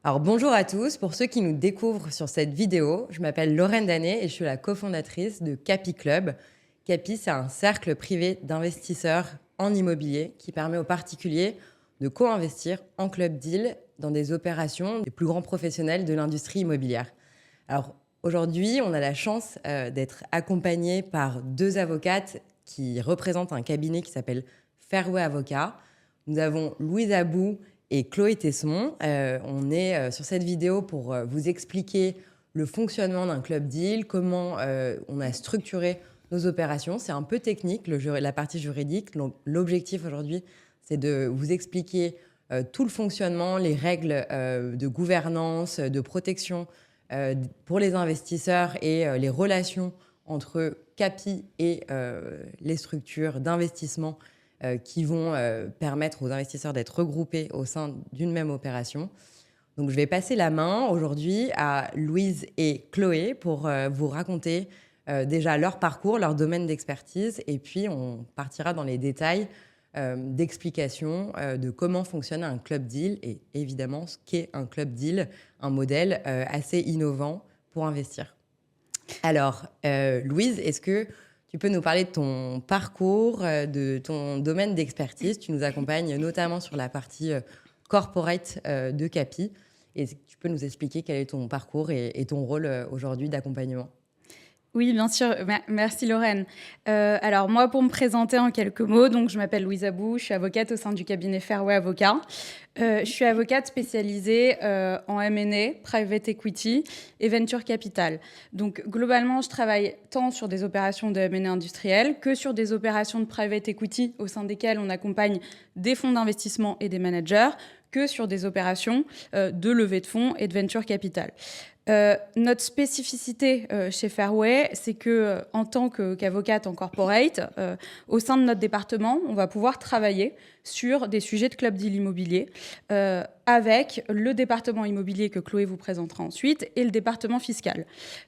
Alors bonjour à tous, pour ceux qui nous découvrent sur cette vidéo, je m'appelle Lorraine Danet et je suis la cofondatrice de Capi Club. Capi, c'est un cercle privé d'investisseurs en immobilier qui permet aux particuliers de co-investir en club deal dans des opérations des plus grands professionnels de l'industrie immobilière. Alors aujourd'hui, on a la chance d'être accompagnés par deux avocates qui représentent un cabinet qui s'appelle Fairway Avocat. Nous avons Louise Abou et Chloé Tesson. On est sur cette vidéo pour vous expliquer le fonctionnement d'un club deal, comment on a structuré nos opérations. C'est un peu technique, la partie juridique. Donc, l'objectif aujourd'hui, c'est de vous expliquer tout le fonctionnement, les règles de gouvernance, de protection pour les investisseurs et les relations entre Capi et les structures d'investissement qui vont permettre aux investisseurs d'être regroupés au sein d'une même opération. Donc, je vais passer la main aujourd'hui à Louise et Chloé pour vous raconter déjà leur parcours, leur domaine d'expertise, et puis on partira dans les détails d'explication de comment fonctionne un club deal et évidemment ce qu'est un club deal, un modèle assez innovant pour investir. Alors, Louise, est-ce que tu peux nous parler de ton parcours, de ton domaine d'expertise? Tu nous accompagnes notamment sur la partie corporate de Capi. Et tu peux nous expliquer quel est ton parcours et ton rôle aujourd'hui d'accompagnement? Oui, bien sûr. Merci Lorraine. Alors moi, pour me présenter en quelques mots, donc je m'appelle Louise Abou, je suis avocate au sein du cabinet Fairway Avocat. Je suis avocate spécialisée en M&A, Private Equity et Venture Capital. Donc globalement, je travaille tant sur des opérations de M&A industrielles que sur des opérations de Private Equity au sein desquelles on accompagne des fonds d'investissement et des managers, que sur des opérations de levée de fonds et de Venture Capital. Notre spécificité chez Fairway, c'est que en tant qu'avocate en corporate, au sein de notre département, on va pouvoir travailler sur des sujets de club deal immobilier avec le département immobilier que Chloé vous présentera ensuite et le département fiscal.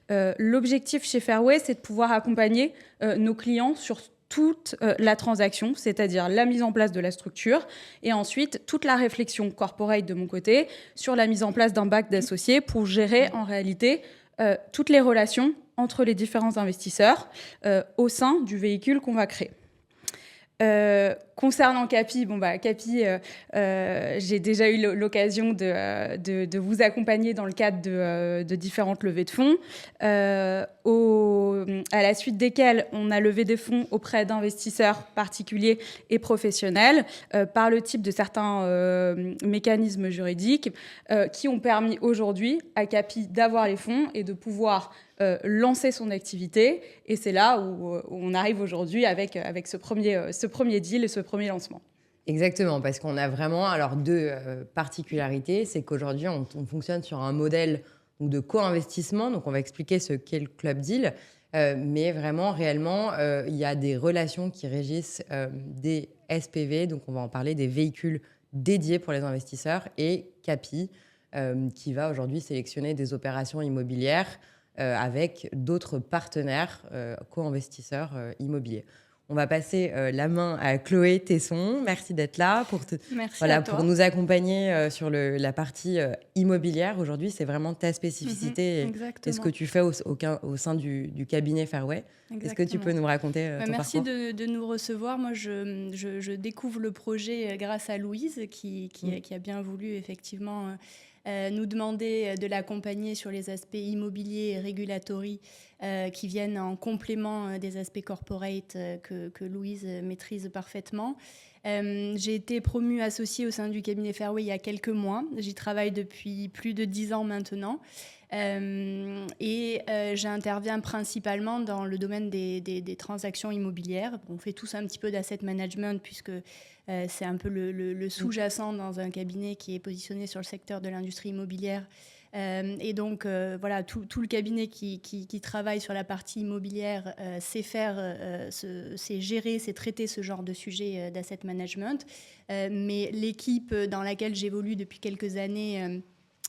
L'objectif chez Fairway, c'est de pouvoir accompagner nos clients sur toute la transaction, c'est-à-dire la mise en place de la structure et ensuite toute la réflexion corporate de mon côté sur la mise en place d'un bac d'associés pour gérer en réalité toutes les relations entre les différents investisseurs au sein du véhicule qu'on va créer. Concernant Capi, Capi, j'ai déjà eu l'occasion de vous accompagner dans le cadre de différentes levées de fonds, à la suite desquelles on a levé des fonds auprès d'investisseurs particuliers et professionnels par le type de certains mécanismes juridiques qui ont permis aujourd'hui à Capi d'avoir les fonds et de pouvoir lancer son activité. Et c'est là où on arrive aujourd'hui avec ce premier deal et ce premier lancement. Exactement, parce qu'on a vraiment alors deux particularités. C'est qu'aujourd'hui, on fonctionne sur un modèle de co-investissement. Donc, on va expliquer ce qu'est le club deal. Mais vraiment, réellement, il y a des relations qui régissent des SPV. Donc, on va en parler, des véhicules dédiés pour les investisseurs. Et Capi, qui va aujourd'hui sélectionner des opérations immobilières avec d'autres partenaires co-investisseurs immobiliers. On va passer la main à Chloé Tesson. Merci d'être là Merci à toi. pour nous accompagner sur la partie immobilière. Aujourd'hui, c'est vraiment ta spécificité et ce que tu fais au sein du cabinet Fairway. Exactement. Est-ce que tu peux nous raconter ton Merci parcours? de nous recevoir. Moi, je découvre le projet grâce à Louise qui a bien voulu effectivement nous demander de l'accompagner sur les aspects immobiliers et régulatory qui viennent en complément des aspects corporate que Louise maîtrise parfaitement. J'ai été promue associée au sein du cabinet Fairway il y a quelques mois. J'y travaille depuis plus de 10 ans maintenant. J'interviens principalement dans le domaine des transactions immobilières. On fait tous un petit peu d'asset management puisque c'est un peu le sous-jacent dans un cabinet qui est positionné sur le secteur de l'industrie immobilière. Voilà, tout le cabinet qui travaille sur la partie immobilière sait gérer, sait traiter ce genre de sujet d'asset management. Mais l'équipe dans laquelle j'évolue depuis quelques années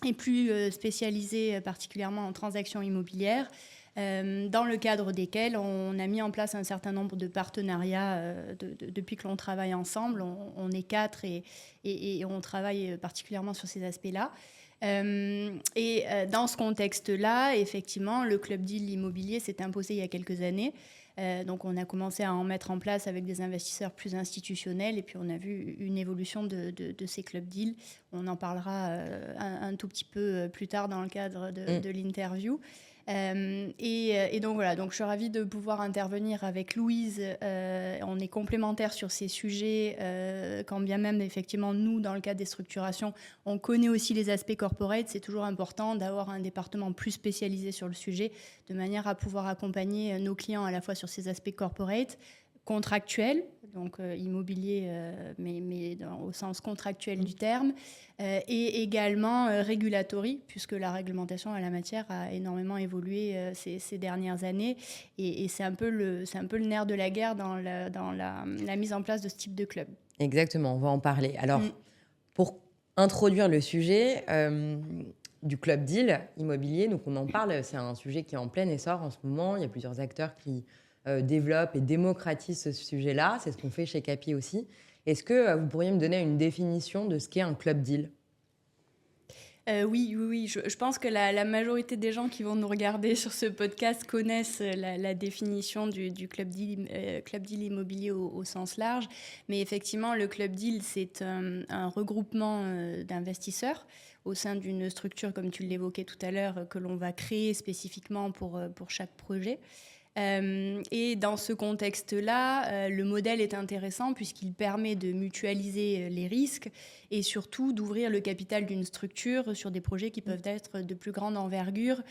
est plus spécialisée particulièrement en transactions immobilières, dans le cadre desquels on a mis en place un certain nombre de partenariats depuis que l'on travaille ensemble. On est 4 et on travaille particulièrement sur ces aspects-là. Dans ce contexte-là, effectivement, le Club Deal immobilier s'est imposé il y a quelques années. Donc, on a commencé à en mettre en place avec des investisseurs plus institutionnels et puis on a vu une évolution de ces Club Deals. On en parlera un tout petit peu plus tard dans le cadre de l'interview. Donc voilà, donc je suis ravie de pouvoir intervenir avec Louise. On est complémentaires sur ces sujets, quand bien même effectivement nous, dans le cadre des structurations, on connaît aussi les aspects corporate. C'est toujours important d'avoir un département plus spécialisé sur le sujet, de manière à pouvoir accompagner nos clients à la fois sur ces aspects corporate, contractuels, donc immobilier, mais au sens contractuel du terme, et également régulatory, puisque la réglementation à la matière a énormément évolué ces dernières années, et c'est un peu le nerf de la guerre dans la mise en place de ce type de club. Exactement, on va en parler. Alors, pour introduire le sujet du Club Deal immobilier, donc on en parle, c'est un sujet qui est en plein essor en ce moment. Il y a plusieurs acteurs qui développe et démocratise ce sujet-là. C'est ce qu'on fait chez Capi aussi. Est-ce que vous pourriez me donner une définition de ce qu'est un club deal ? Oui. Je pense que la majorité des gens qui vont nous regarder sur ce podcast connaissent la définition du club deal immobilier au sens large. Mais effectivement, le club deal, c'est un regroupement d'investisseurs au sein d'une structure, comme tu l'évoquais tout à l'heure, que l'on va créer spécifiquement pour chaque projet. Et dans ce contexte-là, le modèle est intéressant puisqu'il permet de mutualiser les risques et surtout d'ouvrir le capital d'une structure sur des projets qui peuvent être de plus grande envergure,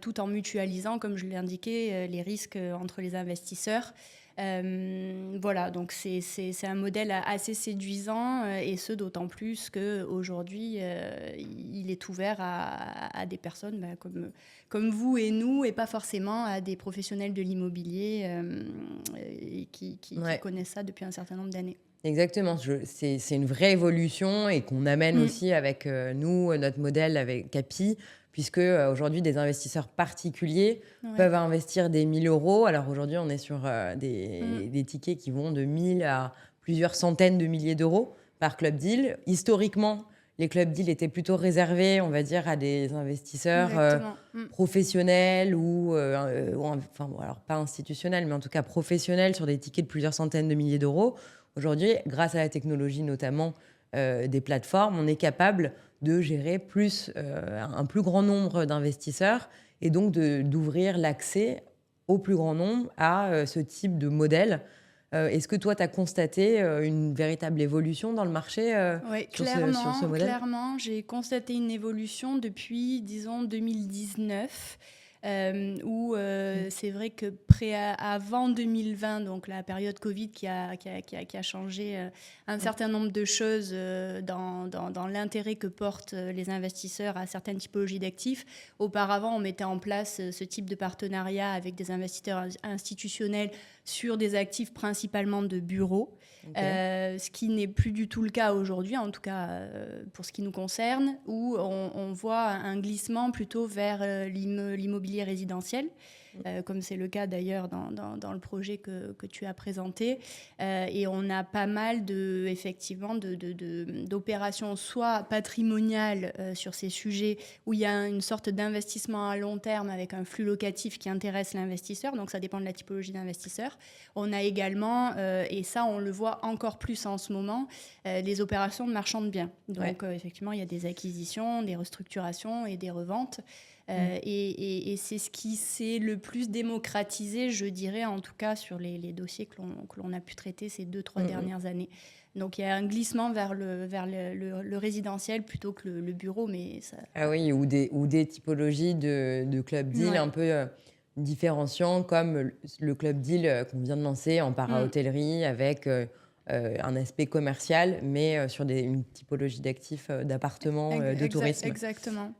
tout en mutualisant, comme je l'ai indiqué, les risques entre les investisseurs. Voilà, donc c'est un modèle assez séduisant, et ce d'autant plus qu'aujourd'hui il est ouvert à des personnes comme vous et nous, et pas forcément à des professionnels de l'immobilier qui connaissent ça depuis un certain nombre d'années. Exactement, c'est une vraie évolution et qu'on amène aussi avec nous, notre modèle avec Capi, puisque aujourd'hui, des investisseurs particuliers peuvent investir des 1 000 €. Alors aujourd'hui, on est sur des tickets qui vont de 1 000 à plusieurs centaines de milliers d'euros par club deal. Historiquement, les club deals étaient plutôt réservés, on va dire, à des investisseurs professionnels ou alors pas institutionnels, mais en tout cas professionnels sur des tickets de plusieurs centaines de milliers d'euros. Aujourd'hui, grâce à la technologie notamment des plateformes, on est capable de gérer un plus grand nombre d'investisseurs et donc d'ouvrir l'accès au plus grand nombre à ce type de modèle. Est-ce que toi, tu as constaté une véritable évolution dans le marché sur ce modèle ? Clairement, j'ai constaté une évolution depuis, disons, 2019. Où c'est vrai que avant 2020, donc la période Covid qui a changé un certain nombre de choses dans l'intérêt que portent les investisseurs à certaines typologies d'actifs. Auparavant, on mettait en place ce type de partenariat avec des investisseurs institutionnels sur des actifs principalement de bureaux. Ce qui n'est plus du tout le cas aujourd'hui, en tout cas pour ce qui nous concerne, où on voit un glissement plutôt vers l'immobilier résidentiel, comme c'est le cas d'ailleurs dans le projet que tu as présenté. Et on a pas mal d'opérations, soit patrimoniales sur ces sujets, où il y a une sorte d'investissement à long terme avec un flux locatif qui intéresse l'investisseur, donc ça dépend de la typologie d'investisseur. On a également, et ça on le voit encore plus en ce moment, des opérations de marchand de biens. Donc effectivement, il y a des acquisitions, des restructurations et des reventes. Et c'est ce qui s'est le plus démocratisé, je dirais, en tout cas sur les dossiers que l'on a pu traiter ces 2-3 dernières années. Donc il y a un glissement vers le résidentiel plutôt que le bureau. Mais ça... Ah oui, ou des typologies de club deal un peu différenciants, comme le club deal qu'on vient de lancer en para-hôtellerie avec un aspect commercial, mais sur une typologie d'actifs d'appartements de tourisme. Exactement.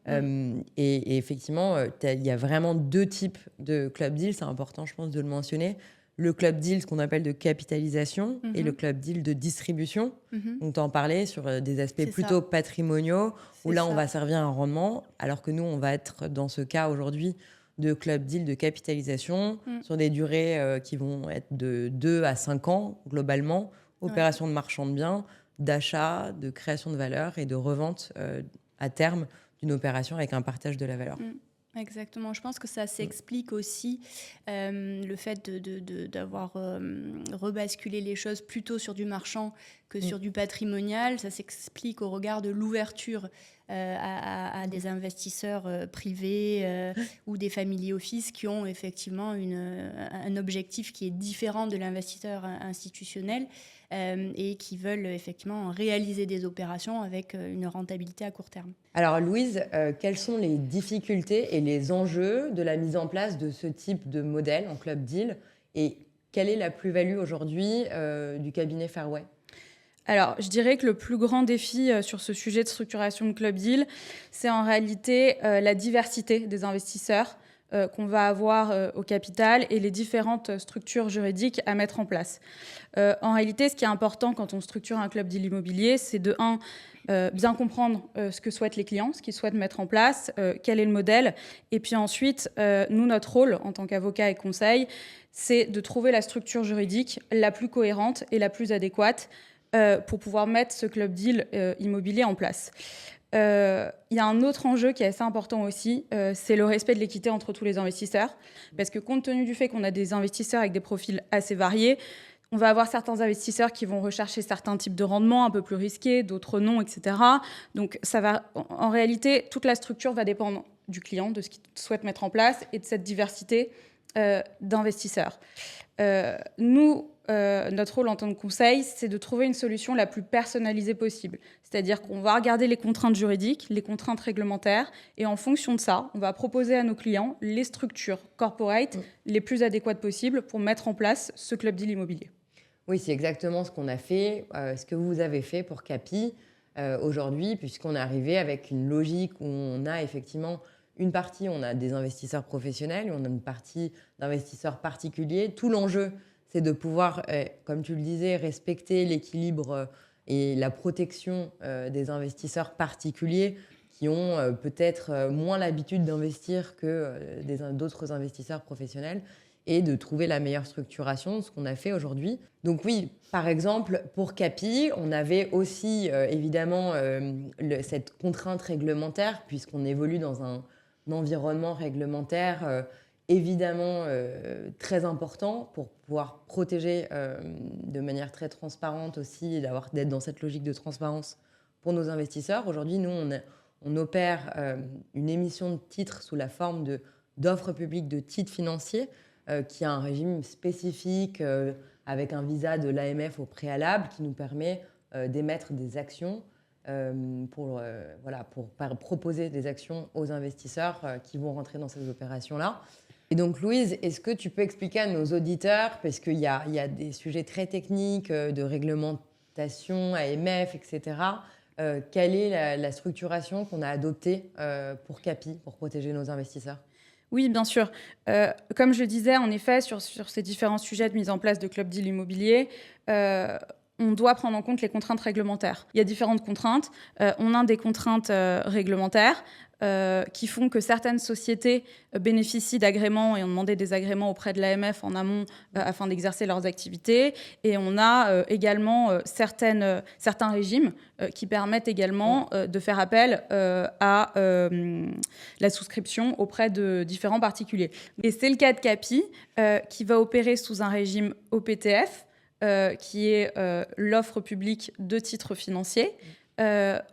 Et effectivement, il y a vraiment 2 types de club deal, c'est important, je pense, de le mentionner. Le club deal, ce qu'on appelle de capitalisation, et le club deal de distribution. Donc, tu en parlais sur des aspects plutôt patrimoniaux, où là, on va servir un rendement, alors que nous, on va être dans ce cas aujourd'hui de club deal de capitalisation, sur des durées qui vont être de 2 à 5 ans, globalement, opération de marchand de biens, d'achat, de création de valeur et de revente à terme d'une opération avec un partage de la valeur. Exactement. Je pense que ça s'explique aussi le fait d'avoir rebasculé les choses plutôt sur du marchand que sur du patrimonial. Ça s'explique au regard de l'ouverture à des investisseurs privés ou des family office qui ont effectivement un objectif qui est différent de l'investisseur institutionnel et qui veulent effectivement réaliser des opérations avec une rentabilité à court terme. Alors Louise, quelles sont les difficultés et les enjeux de la mise en place de ce type de modèle en club deal et quelle est la plus-value aujourd'hui du cabinet Fairway ? Alors, je dirais que le plus grand défi sur ce sujet de structuration de club deal, c'est en réalité la diversité des investisseurs qu'on va avoir au capital et les différentes structures juridiques à mettre en place. En réalité, ce qui est important quand on structure un club deal immobilier, c'est de 1, bien comprendre ce que souhaitent les clients, ce qu'ils souhaitent mettre en place, quel est le modèle. Et puis ensuite, nous, notre rôle en tant qu'avocat et conseil, c'est de trouver la structure juridique la plus cohérente et la plus adéquate pour pouvoir mettre ce club deal immobilier en place. Il y a un autre enjeu qui est assez important aussi, c'est le respect de l'équité entre tous les investisseurs. Parce que compte tenu du fait qu'on a des investisseurs avec des profils assez variés, on va avoir certains investisseurs qui vont rechercher certains types de rendements un peu plus risqués, d'autres non, etc. Donc en réalité, toute la structure va dépendre du client, de ce qu'il souhaite mettre en place et de cette diversité d'investisseurs. Notre rôle en tant que conseil, c'est de trouver une solution la plus personnalisée possible. C'est-à-dire qu'on va regarder les contraintes juridiques, les contraintes réglementaires, et en fonction de ça, on va proposer à nos clients les structures corporate les plus adéquates possibles pour mettre en place ce club deal immobilier. Oui, c'est exactement ce qu'on a fait, ce que vous avez fait pour Capi aujourd'hui, puisqu'on est arrivé avec une logique où on a effectivement une partie, on a des investisseurs professionnels, et on a une partie d'investisseurs particuliers. Tout l'enjeu, c'est de pouvoir, comme tu le disais, respecter l'équilibre et la protection des investisseurs particuliers qui ont peut-être moins l'habitude d'investir que d'autres investisseurs professionnels et de trouver la meilleure structuration, ce qu'on a fait aujourd'hui. Donc oui, par exemple, pour Capi, on avait aussi évidemment cette contrainte réglementaire puisqu'on évolue dans un environnement réglementaire évidemment très important pour pouvoir protéger de manière très transparente aussi et d'être dans cette logique de transparence pour nos investisseurs. Aujourd'hui, nous, on opère une émission de titres sous la forme d'offres publiques de titres financiers qui a un régime spécifique avec un visa de l'AMF au préalable qui nous permet d'émettre des actions pour proposer des actions aux investisseurs qui vont rentrer dans ces opérations-là. Et donc, Louise, est-ce que tu peux expliquer à nos auditeurs, parce qu'il y a des sujets très techniques de réglementation, AMF, etc., quelle est la structuration qu'on a adoptée pour Capi, pour protéger nos investisseurs ? Oui, bien sûr. Comme je le disais, en effet, sur ces différents sujets de mise en place de club deal immobilier, on doit prendre en compte les contraintes réglementaires. Il y a différentes contraintes. On a des contraintes réglementaires qui font que certaines sociétés bénéficient d'agréments et ont demandé des agréments auprès de l'AMF en amont afin d'exercer leurs activités. Et on a également certains régimes qui permettent également de faire appel à la souscription auprès de différents particuliers. Et c'est le cas de Capi qui va opérer sous un régime OPTF, qui est l'offre publique de titres financiers,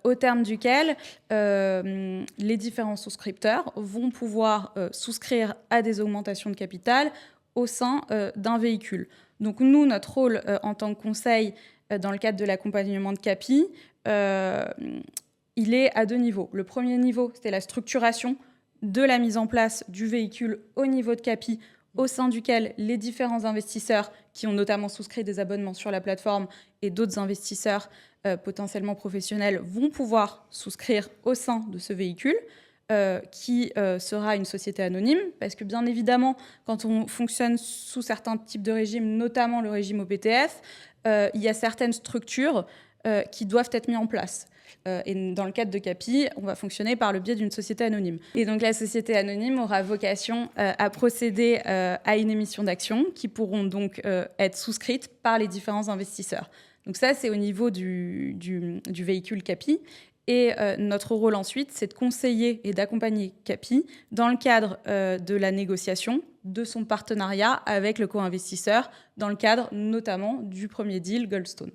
au terme duquel les différents souscripteurs vont pouvoir souscrire à des augmentations de capital au sein d'un véhicule. Donc nous, notre rôle en tant que conseil dans le cadre de l'accompagnement de Capi, il est à 2 niveaux. Le premier niveau, c'était la structuration de la mise en place du véhicule au niveau de Capi, au sein duquel les différents investisseurs qui ont notamment souscrit des abonnements sur la plateforme et d'autres investisseurs potentiellement professionnels vont pouvoir souscrire au sein de ce véhicule qui sera une société anonyme. Parce que bien évidemment, quand on fonctionne sous certains types de régimes, notamment le régime OPTF, il y a certaines structures qui doivent être mises en place. Et dans le cadre de Capi, on va fonctionner par le biais d'une société anonyme. Et donc la société anonyme aura vocation à procéder à une émission d'actions qui pourront donc être souscrites par les différents investisseurs. Donc ça, c'est au niveau du véhicule Capi. Et notre rôle ensuite, c'est de conseiller et d'accompagner Capi dans le cadre de la négociation de son partenariat avec le co-investisseur, dans le cadre notamment du premier deal Goldstone.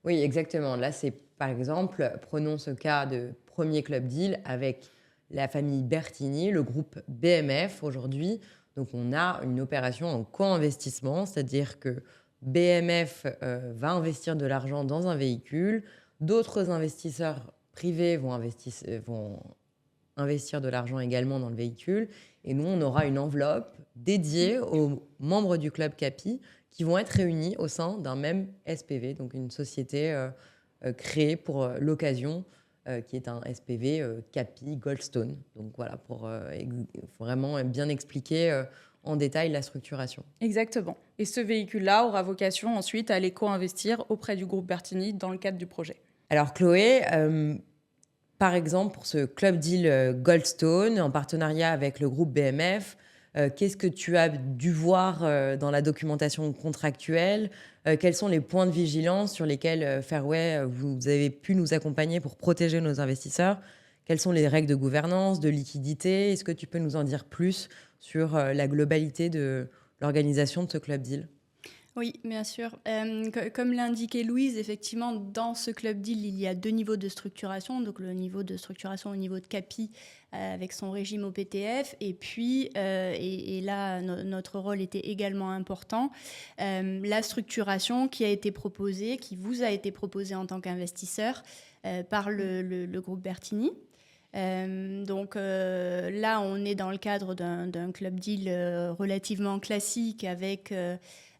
Oui, exactement. Là, c'est par exemple, prenons ce cas de premier club deal avec la famille Bertini, le groupe BMF aujourd'hui. Donc, on a une opération en co-investissement, c'est-à-dire que BMF va investir de l'argent dans un véhicule, d'autres investisseurs privés vont investir de l'argent également dans le véhicule, et nous, on aura une enveloppe dédiée aux membres du club Capi qui vont être réunis au sein d'un même SPV, donc une société créée pour l'occasion, qui est un SPV Capi Goldstone. Donc voilà, pour vraiment bien expliquer en détail la structuration. Exactement. Et ce véhicule-là aura vocation ensuite à aller co-investir auprès du groupe Bertini dans le cadre du projet. Alors Chloé, par exemple, pour ce club deal Goldstone, en partenariat avec le groupe BMF, qu'est-ce que tu as dû voir dans la documentation contractuelle? Quels sont les points de vigilance sur lesquels Fairway, vous avez pu nous accompagner pour protéger nos investisseurs? Quelles sont les règles de gouvernance, de liquidité? Est-ce que tu peux nous en dire plus sur la globalité de l'organisation de ce club deal? Oui, bien sûr. Comme l'indiquait Louise, effectivement, dans ce club deal, il y a 2 niveaux de structuration. Donc, le niveau de structuration au niveau de Capi, avec son régime au PTF. Et puis, et là, notre rôle était également important, la structuration qui a été proposée, qui vous a été proposée en tant qu'investisseur par le groupe Bertini. Donc là, on est dans le cadre d'un club deal relativement classique avec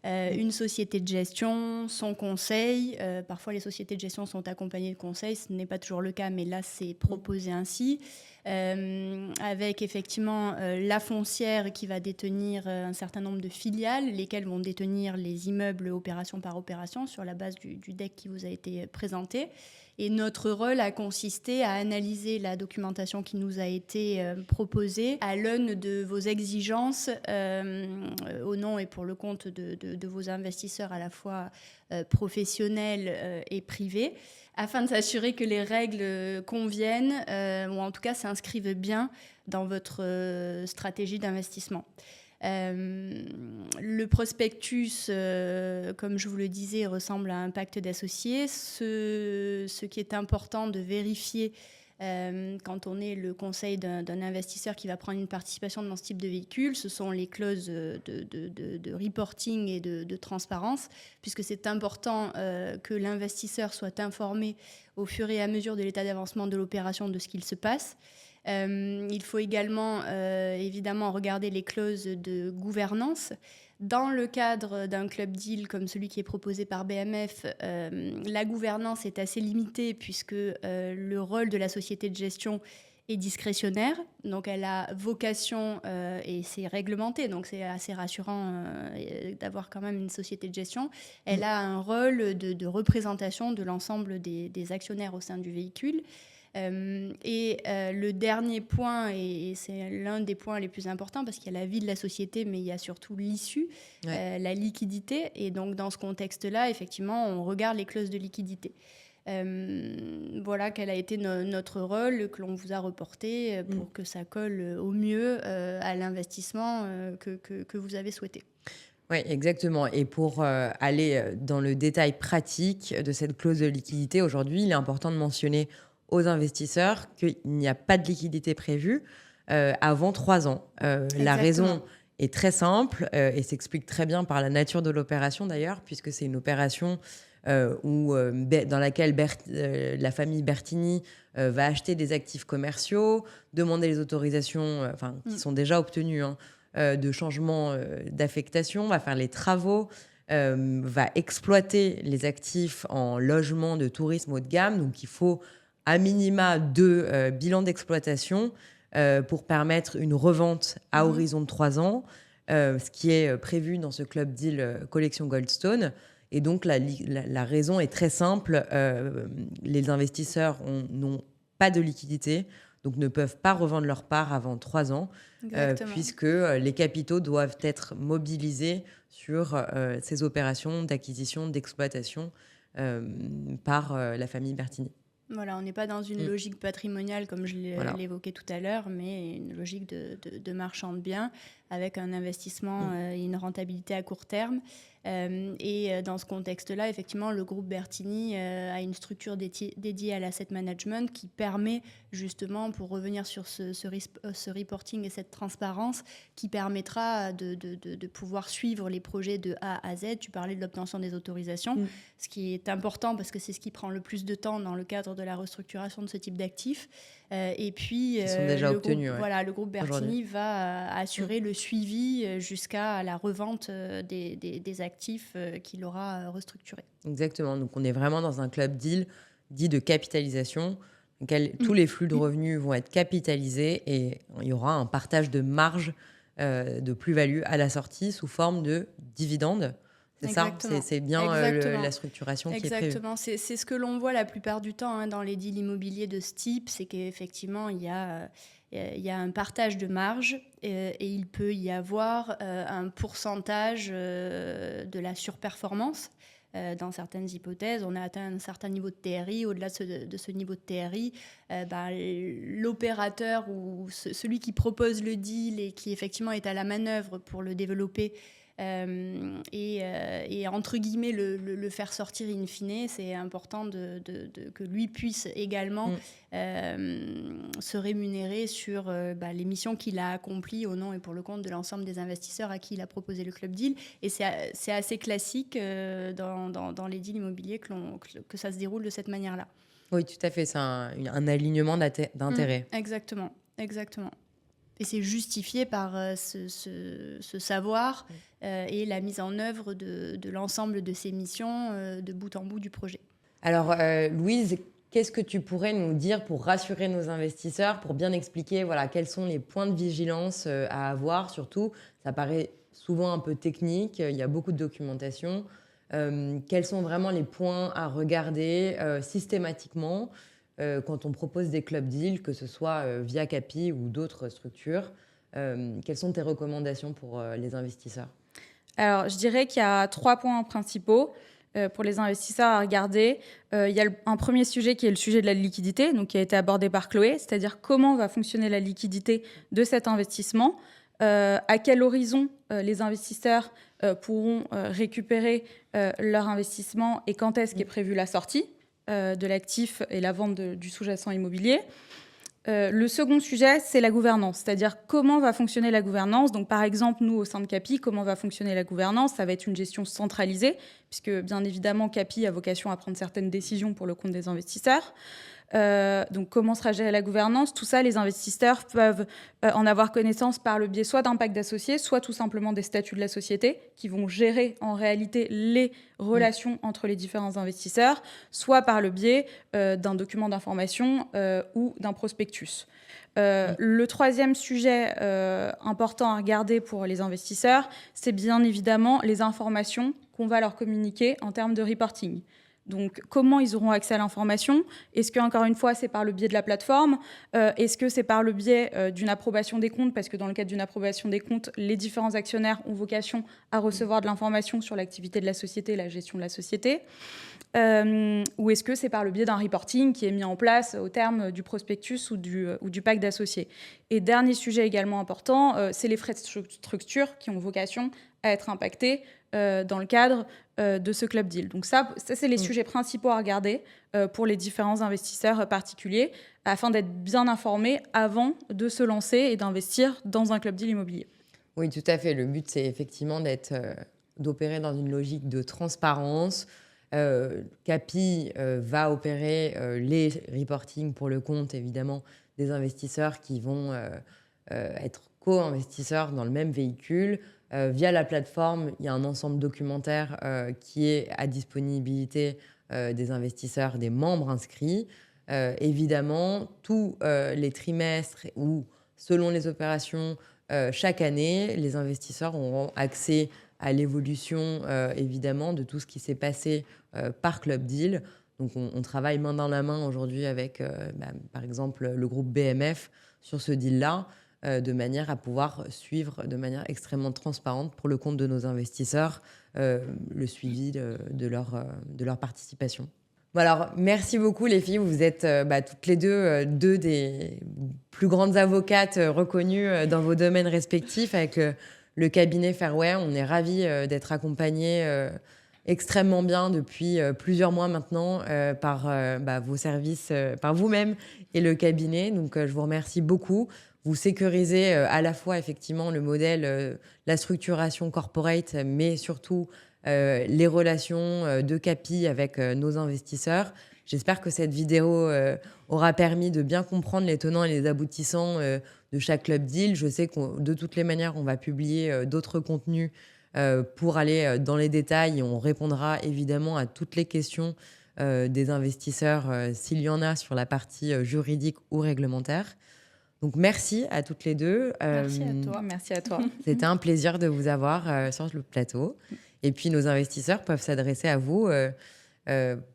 une société de gestion, son conseil. Parfois, les sociétés de gestion sont accompagnées de conseils. Ce n'est pas toujours le cas, mais là, c'est proposé ainsi. Avec effectivement la foncière qui va détenir un certain nombre de filiales, lesquelles vont détenir les immeubles opération par opération sur la base du deck qui vous a été présenté. Et notre rôle a consisté à analyser la documentation qui nous a été proposée à l'aune de vos exigences au nom et pour le compte de vos investisseurs à la fois professionnels et privés, afin de s'assurer que les règles conviennent ou en tout cas s'inscrivent bien dans votre stratégie d'investissement. Le prospectus, comme je vous le disais, ressemble à un pacte d'associés. Ce qui est important de vérifier quand on est le conseil d'un investisseur qui va prendre une participation dans ce type de véhicule, ce sont les clauses de reporting et de transparence, puisque c'est important que l'investisseur soit informé au fur et à mesure de l'état d'avancement de l'opération de ce qu'il se passe. Il faut également, évidemment, regarder les clauses de gouvernance. Dans le cadre d'un club deal comme celui qui est proposé par BMF, la gouvernance est assez limitée puisque le rôle de la société de gestion est discrétionnaire. Donc, elle a vocation, et c'est réglementé, donc c'est assez rassurant d'avoir quand même une société de gestion. Elle a un rôle de représentation de l'ensemble des actionnaires au sein du véhicule. Le dernier point, et c'est l'un des points les plus importants parce qu'il y a la vie de la société, mais il y a surtout l'issue, la liquidité. Et donc, dans ce contexte-là, effectivement, on regarde les clauses de liquidité. Voilà quel a été notre rôle que l'on vous a reporté pour que ça colle au mieux à l'investissement que vous avez souhaité. Oui, exactement. Et pour aller dans le détail pratique de cette clause de liquidité, aujourd'hui, il est important de mentionner aux investisseurs qu'il n'y a pas de liquidité prévue avant 3 ans. La raison est très simple et s'explique très bien par la nature de l'opération d'ailleurs, puisque c'est une opération dans laquelle la famille Bertini va acheter des actifs commerciaux, demander les autorisations qui sont déjà obtenues de changement d'affectation, va faire les travaux, va exploiter les actifs en logement de tourisme haut de gamme. Donc, il faut à minima 2 bilans d'exploitation pour permettre une revente à horizon de 3 ans, ce qui est prévu dans ce club deal collection Goldstone. Et donc, la raison est très simple. Les investisseurs n'ont pas de liquidité, donc ne peuvent pas revendre leur part avant 3 ans, puisque les capitaux doivent être mobilisés sur ces opérations d'acquisition, d'exploitation par la famille Bertini. Voilà, on n'est pas dans une logique patrimoniale comme je l'évoquais tout à l'heure, mais une logique de marchand de biens avec un investissement et une rentabilité à court terme. Et dans ce contexte-là, effectivement, le groupe Bertini a une structure dédiée à l'asset management qui permet justement, pour revenir sur ce reporting et cette transparence, qui permettra de pouvoir suivre les projets de A à Z. Tu parlais de l'obtention des autorisations, ce qui est important parce que c'est ce qui prend le plus de temps dans le cadre de la restructuration de ce type d'actifs. Et puis, Ils sont déjà obtenus, le groupe Bertini va assurer le suivi jusqu'à la revente des actifs qu'il aura restructurés. Exactement. Donc, on est vraiment dans un club deal dit de capitalisation, dans lequel tous les flux de revenus vont être capitalisés et il y aura un partage de marge de plus-value à la sortie sous forme de dividendes. C'est Exactement. Ça, c'est bien la structuration qui est prévue. Exactement, c'est ce que l'on voit la plupart du temps dans les deals immobiliers de ce type, c'est qu'effectivement, il y a un partage de marge et il peut y avoir un pourcentage de la surperformance. Dans certaines hypothèses, on a atteint un certain niveau de TRI. Au-delà de ce niveau de TRI, l'opérateur ou celui qui propose le deal et qui effectivement est à la manœuvre pour le développer et entre guillemets le faire sortir in fine, c'est important que lui puisse également se rémunérer sur les missions qu'il a accomplies au nom et pour le compte de l'ensemble des investisseurs à qui il a proposé le club deal. Et c'est assez classique dans les deals immobiliers que ça se déroule de cette manière-là. Oui, tout à fait. C'est un alignement d'intérêts. Exactement. Et c'est justifié par ce savoir et la mise en œuvre de l'ensemble de ces missions de bout en bout du projet. Alors, Louise, qu'est-ce que tu pourrais nous dire pour rassurer nos investisseurs, pour bien expliquer quels sont les points de vigilance à avoir? Surtout, ça paraît souvent un peu technique, il y a beaucoup de documentation. Quels sont vraiment les points à regarder systématiquement quand on propose des club deals, que ce soit via Capi ou d'autres structures? Quelles sont tes recommandations pour les investisseurs? Alors, je dirais qu'il y a 3 points principaux pour les investisseurs à regarder. Il y a un premier sujet qui est le sujet de la liquidité, donc qui a été abordé par Chloé, c'est-à-dire comment va fonctionner la liquidité de cet investissement, à quel horizon les investisseurs pourront récupérer leur investissement et quand est-ce qu'est prévue la sortie de l'actif et la vente du sous-jacent immobilier. Le second sujet, c'est la gouvernance, c'est-à-dire comment va fonctionner la gouvernance. Donc, par exemple, nous, au sein de Capi, comment va fonctionner la gouvernance? Ça va être une gestion centralisée, puisque, bien évidemment, Capi a vocation à prendre certaines décisions pour le compte des investisseurs. Donc, comment sera gérée la gouvernance? Tout ça, les investisseurs peuvent en avoir connaissance par le biais soit d'un pacte d'associés, soit tout simplement des statuts de la société qui vont gérer en réalité les relations entre les différents investisseurs, soit par le biais d'un document d'information ou d'un prospectus. Le troisième sujet important à regarder pour les investisseurs, c'est bien évidemment les informations qu'on va leur communiquer en termes de reporting. Donc, comment ils auront accès à l'information? Est-ce que, encore une fois, c'est par le biais de la plateforme? Est-ce que c'est par le biais d'une approbation des comptes? Parce que dans le cadre d'une approbation des comptes, les différents actionnaires ont vocation à recevoir de l'information sur l'activité de la société, la gestion de la société. Ou est-ce que c'est par le biais d'un reporting qui est mis en place au terme du prospectus ou du pacte d'associés? Et dernier sujet également important, c'est les frais de structure qui ont vocation à être impactés dans le cadre de ce club deal. Donc ça c'est les sujets principaux à regarder pour les différents investisseurs particuliers afin d'être bien informés avant de se lancer et d'investir dans un club deal immobilier. Oui, tout à fait. Le but, c'est effectivement d'opérer dans une logique de transparence. Capi va opérer les reporting pour le compte, évidemment, des investisseurs qui vont être co-investisseurs dans le même véhicule. Via la plateforme, il y a un ensemble documentaire qui est à disponibilité des investisseurs, des membres inscrits. Évidemment, tous les trimestres ou selon les opérations, chaque année, les investisseurs auront accès à l'évolution, évidemment, de tout ce qui s'est passé par Club Deal. Donc, on travaille main dans la main aujourd'hui avec, par exemple, le groupe BMF sur ce deal-là, de manière à pouvoir suivre de manière extrêmement transparente pour le compte de nos investisseurs le suivi de leur participation. Bon alors, merci beaucoup les filles. Vous êtes toutes les deux des plus grandes avocates reconnues dans vos domaines respectifs avec le cabinet Fairway. On est ravis d'être accompagnés extrêmement bien depuis plusieurs mois maintenant par vos services, par vous-même et le cabinet. Donc, je vous remercie beaucoup. Vous sécurisez à la fois effectivement le modèle, la structuration corporate, mais surtout les relations de Capi avec nos investisseurs. J'espère que cette vidéo aura permis de bien comprendre les tenants et les aboutissants de chaque club deal. Je sais que de toutes les manières, on va publier d'autres contenus pour aller dans les détails et on répondra évidemment à toutes les questions des investisseurs s'il y en a sur la partie juridique ou réglementaire. Donc merci à toutes les deux. Merci à toi. Merci à toi. C'était un plaisir de vous avoir sur le plateau. Et puis nos investisseurs peuvent s'adresser à vous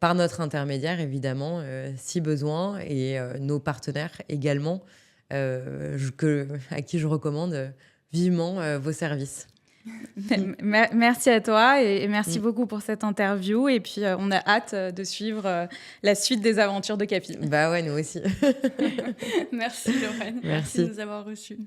par notre intermédiaire, évidemment, si besoin, et nos partenaires également, à qui je recommande vivement vos services. Merci à toi et merci beaucoup pour cette interview. Et puis, on a hâte de suivre la suite des aventures de Capi. Bah ouais, nous aussi. Merci Lorraine. Merci de nous avoir reçus.